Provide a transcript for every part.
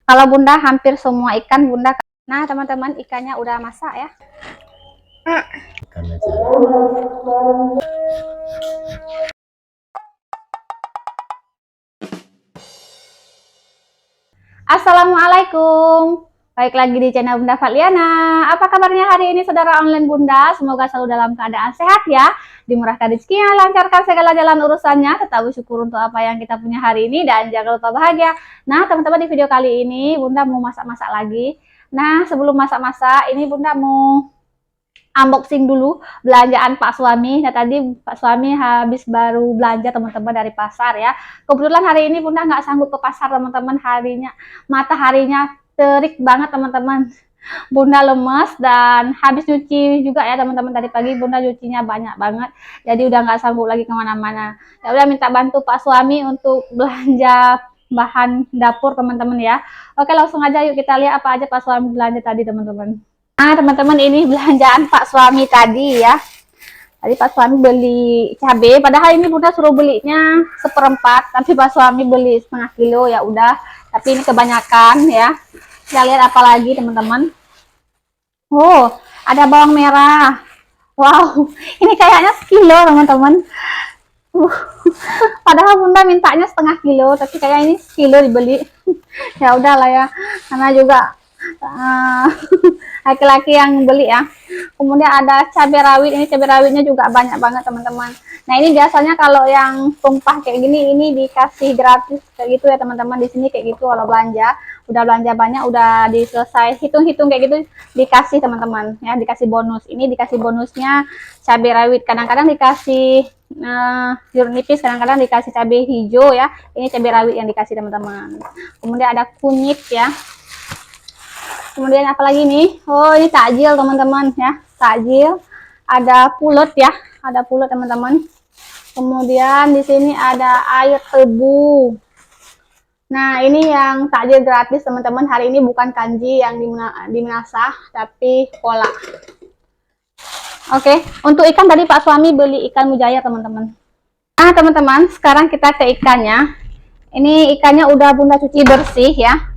Kalau Bunda hampir semua ikan Bunda. Nah, teman-teman, ikannya udah masak ya. Assalamualaikum. Baik lagi di channel Bunda Fadliana. Apa kabarnya hari ini saudara online Bunda? Semoga selalu dalam keadaan sehat ya. Dimurahkan rezekinya, lancarkan segala jalan urusannya. Tetap bersyukur untuk apa yang kita punya hari ini dan jangan lupa bahagia. Nah, teman-teman, di video kali ini Bunda mau masak-masak lagi. Nah, sebelum masak-masak ini Bunda mau unboxing dulu belanjaan Pak Suami. Nah, tadi Pak Suami habis baru belanja teman-teman dari pasar ya. Kebetulan hari ini Bunda nggak sanggup ke pasar teman-teman, mataharinya terik banget teman-teman. Bunda lemes dan habis nyuci juga ya teman-teman, tadi pagi Bunda nyucinya banyak banget. Jadi udah nggak sanggup lagi kemana-mana. Ya udah minta bantu Pak Suami untuk belanja bahan dapur teman-teman ya. Oke, langsung aja yuk kita lihat apa aja Pak Suami belanja tadi teman-teman. Nah, teman-teman, ini belanjaan Pak Suami tadi ya. Tadi Pak Suami beli cabai, padahal ini Bunda suruh belinya seperempat, tapi Pak Suami beli setengah kilo ya udah. Tapi ini kebanyakan ya. Kita lihat apa lagi teman-teman. Oh, ada bawang merah. Wow, ini kayaknya sekilo teman-teman. Uh, Padahal Bunda mintanya setengah kilo, tapi kayak ini sekilo dibeli. Ya udahlah ya, karena juga laki-laki yang beli ya. Kemudian ada cabai rawit, ini cabai rawitnya juga banyak banget teman-teman. Nah, ini biasanya kalau yang tumpah kayak gini ini dikasih gratis kayak gitu ya teman-teman. Di sini kayak gitu kalau belanja, udah belanja banyak, udah diselesai hitung-hitung kayak gitu dikasih teman-teman ya, dikasih bonus. Ini dikasih bonusnya cabai rawit, kadang-kadang dikasih jeruk nipis, kadang-kadang dikasih cabai hijau ya. Ini cabai rawit yang dikasih teman-teman. Kemudian ada kunyit ya. Kemudian apa lagi nih? Oh, ini takjil teman-teman ya, takjil. Ada pulut ya, ada pulut teman-teman. Kemudian di sini ada air tebu. Nah, ini yang takjil gratis teman-teman. Hari ini bukan kanji yang dimenasah, tapi kolak. Oke, untuk ikan tadi Pak Suami beli ikan mujair teman-teman. Nah, teman-teman, sekarang kita ke ikannya. Ini ikannya udah Bunda cuci bersih ya.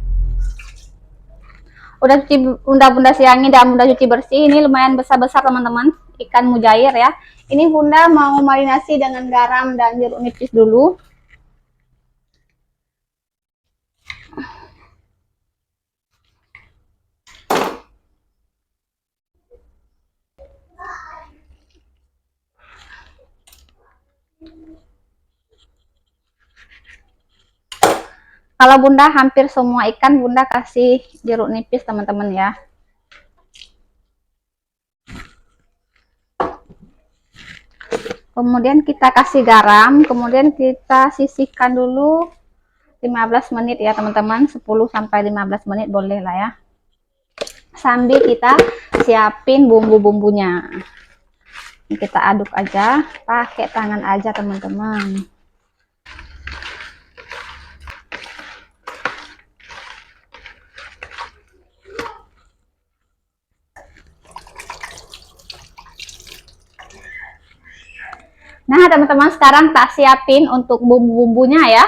Bunda siangi dan Bunda cuci bersih. Ini lumayan besar-besar teman-teman, ikan mujair ya. Ini Bunda mau marinasi dengan garam dan jeruk nipis dulu. Kalau Bunda hampir semua ikan Bunda kasih jeruk nipis teman-teman ya. Kemudian kita kasih garam, kemudian kita sisihkan dulu 15 menit ya teman-teman, 10 sampai 15 menit boleh lah ya. Sambil kita siapin bumbu-bumbunya. Kita aduk aja, pakai tangan aja teman-teman. Nah, teman-teman, sekarang tak siapin untuk bumbu-bumbunya ya.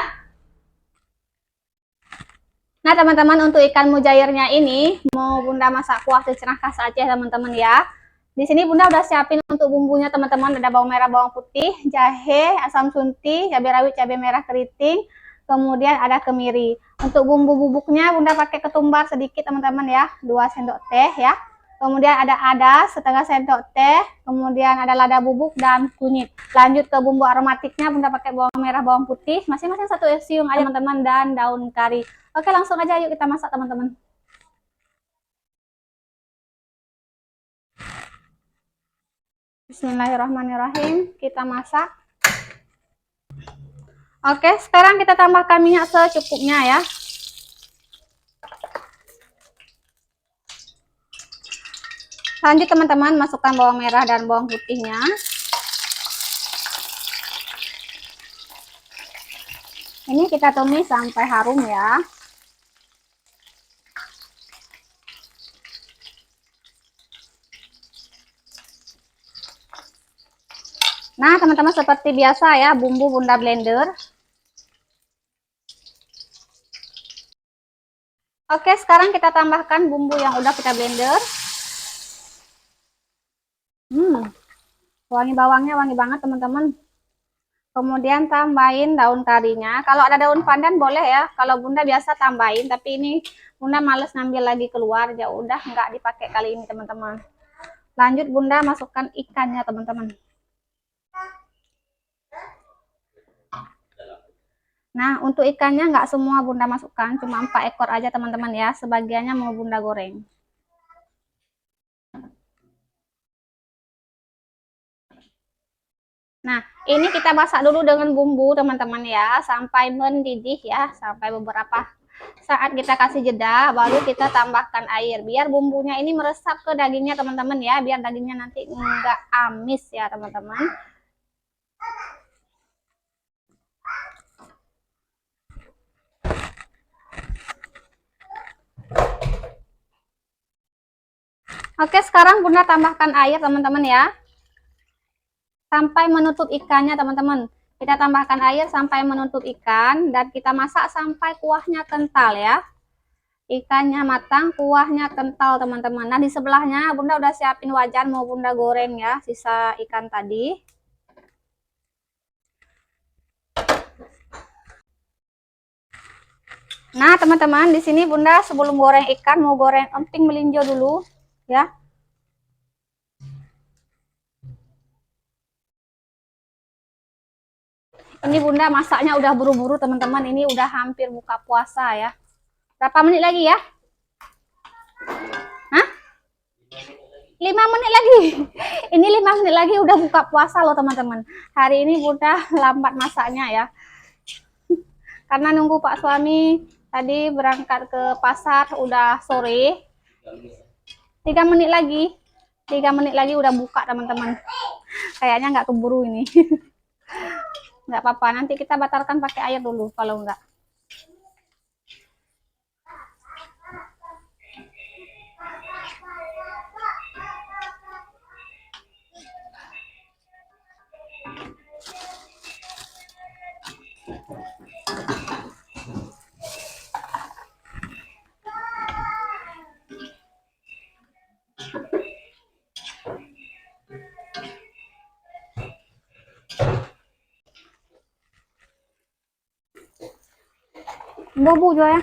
Nah, teman-teman, untuk ikan mujairnya ini mau Bunda masak kuah secerah khas Aceh teman-teman ya. Di sini Bunda udah siapin untuk bumbunya teman-teman, ada bawang merah, bawang putih, jahe, asam sunti, cabai rawit, cabai merah keriting, kemudian ada kemiri. Untuk bumbu bubuknya Bunda pakai ketumbar sedikit teman-teman ya, 2 sendok teh ya. Kemudian ada setengah sendok teh, kemudian ada lada bubuk dan kunyit. Lanjut ke bumbu aromatiknya Bunda pakai bawang merah, bawang putih, masing-masing 1 siung aja teman-teman, dan daun kari. Oke, langsung aja yuk kita masak teman-teman. Bismillahirrahmanirrahim, kita masak. Oke, sekarang kita tambahkan minyak secukupnya ya. Lanjut teman-teman, masukkan bawang merah dan bawang putihnya. Ini kita tumis sampai harum ya. Nah, teman-teman, seperti biasa ya, bumbu Bunda blender. Oke, sekarang kita tambahkan bumbu yang udah kita blender. Wangi bawangnya wangi banget teman-teman. Kemudian tambahin daun karinya. Kalau ada daun pandan boleh ya. Kalau Bunda biasa tambahin, tapi ini Bunda males ngambil lagi keluar, ya udah nggak dipakai kali ini teman-teman. Lanjut Bunda masukkan ikannya teman-teman. Nah, untuk ikannya nggak semua Bunda masukkan, cuma 4 ekor aja teman-teman ya. Sebagiannya mau Bunda goreng. Nah, ini kita masak dulu dengan bumbu teman-teman ya, sampai mendidih ya, sampai beberapa saat kita kasih jeda, baru kita tambahkan air, biar bumbunya ini meresap ke dagingnya teman-teman ya, biar dagingnya nanti enggak amis ya teman-teman. Oke, sekarang Bunda tambahkan air teman-teman ya, sampai menutup ikannya teman-teman. Kita tambahkan air sampai menutup ikan, dan kita masak sampai kuahnya kental ya. Ikannya matang, kuahnya kental teman-teman. Nah, di sebelahnya Bunda udah siapin wajan mau Bunda goreng ya, sisa ikan tadi. Nah, teman-teman, di sini Bunda sebelum goreng ikan mau goreng emping melinjo dulu ya. Ini Bunda masaknya udah buru-buru teman-teman, ini udah hampir buka puasa ya. Berapa menit lagi ya? Hah? 5 menit lagi. Ini 5 menit lagi udah buka puasa loh teman-teman. Hari ini Bunda lambat masaknya ya. Karena nunggu Pak suami tadi berangkat ke pasar udah sore. 3 menit lagi. 3 menit lagi udah buka teman-teman. Kayaknya nggak keburu ini. Nggak apa-apa, nanti kita batalkan pakai air dulu kalau enggak. Bobo juga ya.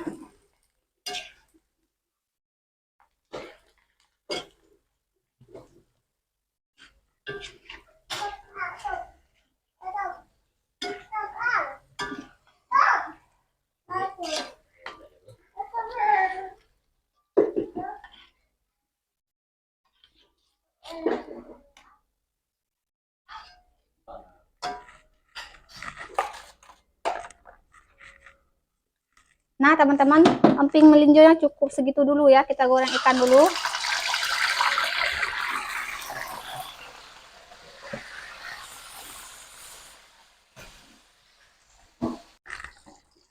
Nah teman-teman, emping melinjonya cukup segitu dulu ya, kita goreng ikan dulu.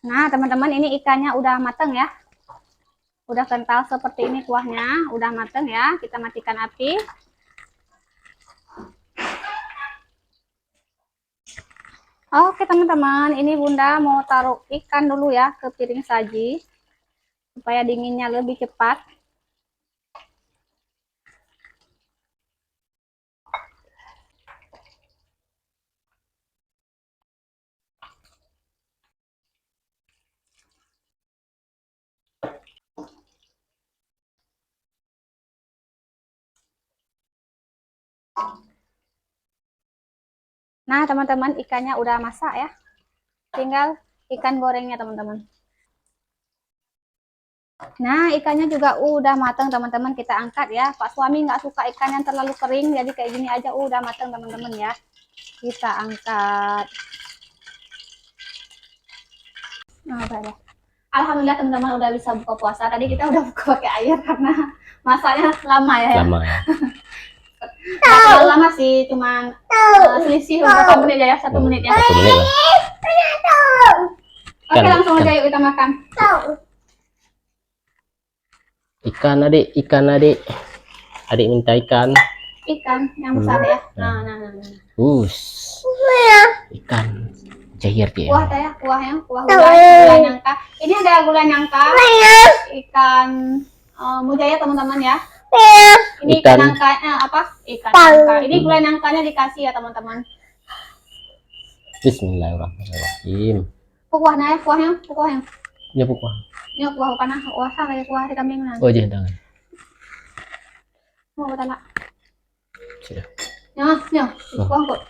Nah teman-teman, ini ikannya udah mateng ya, udah kental seperti ini kuahnya, udah mateng ya. Kita matikan api. Oke teman-teman, ini Bunda mau taruh ikan dulu ya ke piring saji supaya dinginnya lebih cepat. Nah teman-teman, ikannya udah masak ya, tinggal ikan gorengnya teman-teman. Nah ikannya juga udah matang teman-teman, kita angkat ya. Pak suami nggak suka ikan yang terlalu kering, jadi kayak gini aja udah matang teman-teman ya. Kita angkat. Nah, udah. Alhamdulillah teman-teman udah bisa buka puasa. Tadi kita udah buka pakai air karena masaknya lama ya. Lama ya. Kalau lama sih, cuman selisih beberapa menit ya, 1 menit ya. 1 menit lah. Oke, langsung aja yuk kita makan. Ikan adik, ikan adik. Adik minta ikan. Ikan yang besar ya. Nah. Ikan. cair dia. Kuah ya, kuahnya, kuah gulai nangka. Ini ada gulai nangka, ikan mujair teman-teman ya. Ini ikan nangkanya apa? Ikan nangka. Ini gulai nangkanya dikasih ya teman-teman. Bismillahirrahmanirrahim. Kuahnya ya, kuahnya. Ini kuah. Ini kuah panas, kuah sama kuah di kambing nanti. Oh jangan. Mau betul nak? Sudah. Ya, kuah kok.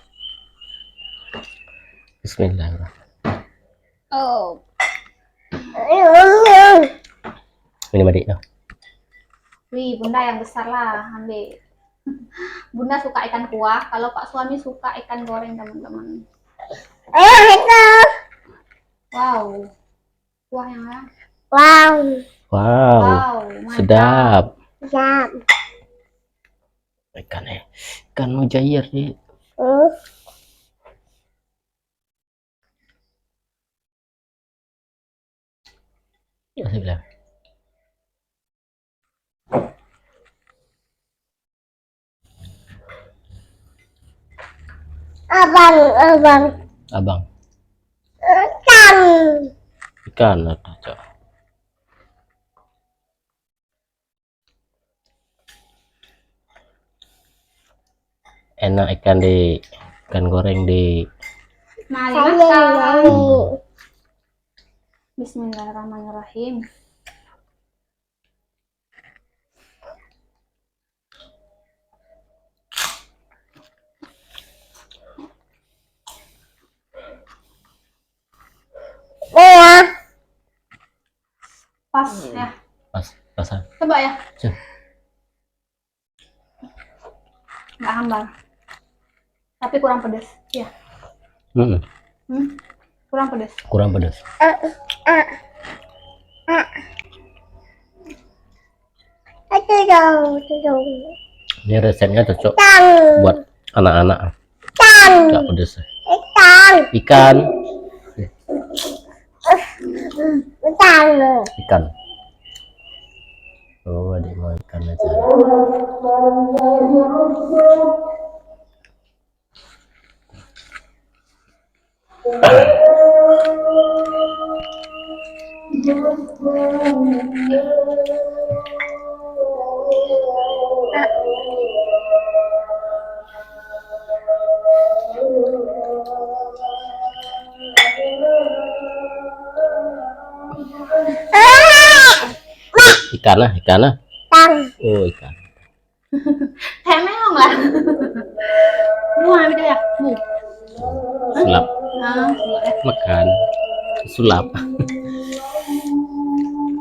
Bismillahirrahmanirrahim. Oh. Ini adik no. Wih, bunda yang besar lah, ambil. Bunda suka ikan kuah, kalau Pak suami suka ikan goreng teman-teman. Wow, kuah yang mana? Wow, sedap. Ikan mujair nih. Saya bilang. Abang. Ikan ada, Cok. Enak ikan goreng di. Mari makan. Bismillahirrahmanirrahim. Pas ya. Pasan. Coba ya. Coba. Nggak hambar. Tapi kurang pedas. Ya. Kurang pedas. Kurang pedas. Ini resepnya cocok buat anak-anak. Nggak pedas. Ikan. Oh, adik mau ikan aja. Ikan. Oh, ikan. Memang lah. Ambil ya. Sulap. Makan. Sulap.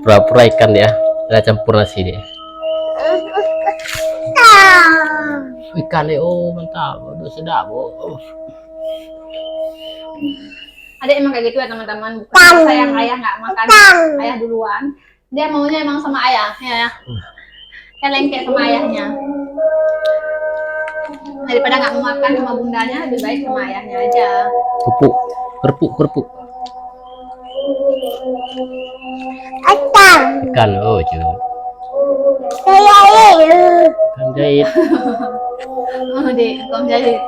Pura-pura ikan ya. Kita campur nasi dia. Ikan nih, oh mantap. Aduh, sedap. Oh. Adik emang kayak gitu ya teman-teman. Bukan sayang ayah nggak makan ayah duluan. Dia maunya emang sama ayah ya. Kayak lengket sama ayahnya. Daripada nggak mau makan sama bundanya, lebih baik sama ayahnya aja. Kerupuk. Ikan, oh cuy. Ikan jahit. Oh dek, ikan jahit.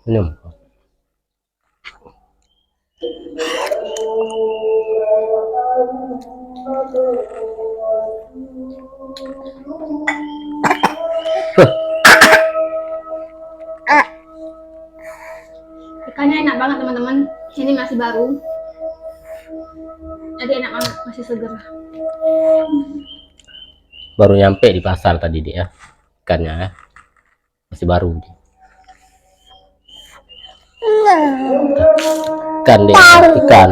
Minum. Ikannya enak banget teman-teman. Ini masih baru. Jadi enak banget, masih seger. Baru nyampe di pasar tadi dia. Ikannya ya. Masih baru. Ikan.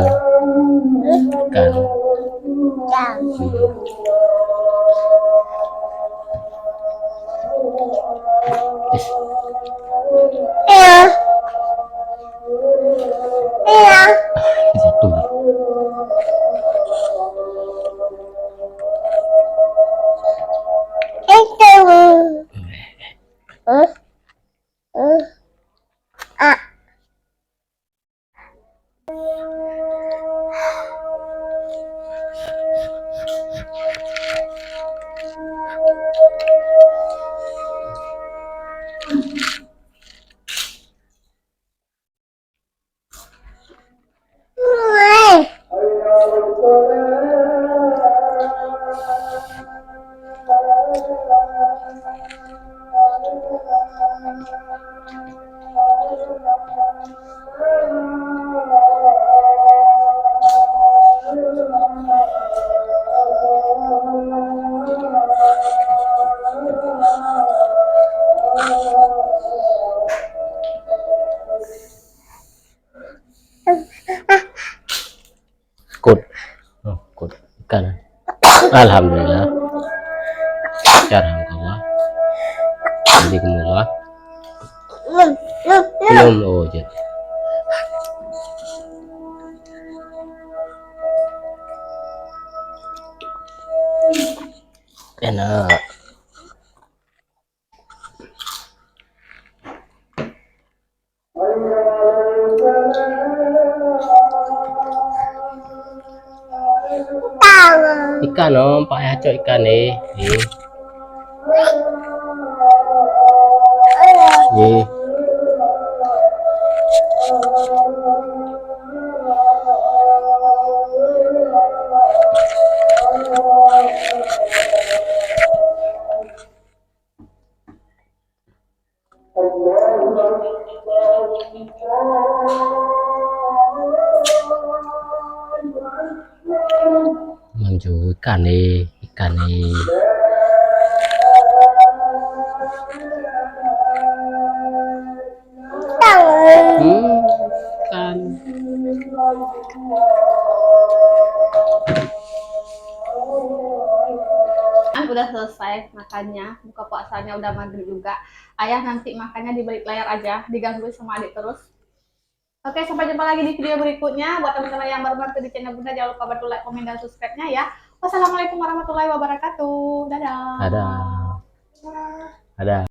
Jatuh. Kut. Oh, kut ikan. Alhamdulillah. Alhamdulillah. Jadi kemulah. Belum oh jadi. Enak. Ikan om, Pak Yaco ikan nih. Nih. Manju ikan nih, ikan nih. Ikan. Udah selesai makannya, buka puasanya udah maghrib juga. Ayah nanti makannya di balik layar aja, diganggu sama adik terus. Oke, sampai jumpa lagi di video berikutnya. Buat teman-teman yang baru mampir di channel Bunda, jangan lupa bantu like, komen, dan subscribe-nya ya. Wassalamualaikum warahmatullahi wabarakatuh. Dadah. Ada. Ada.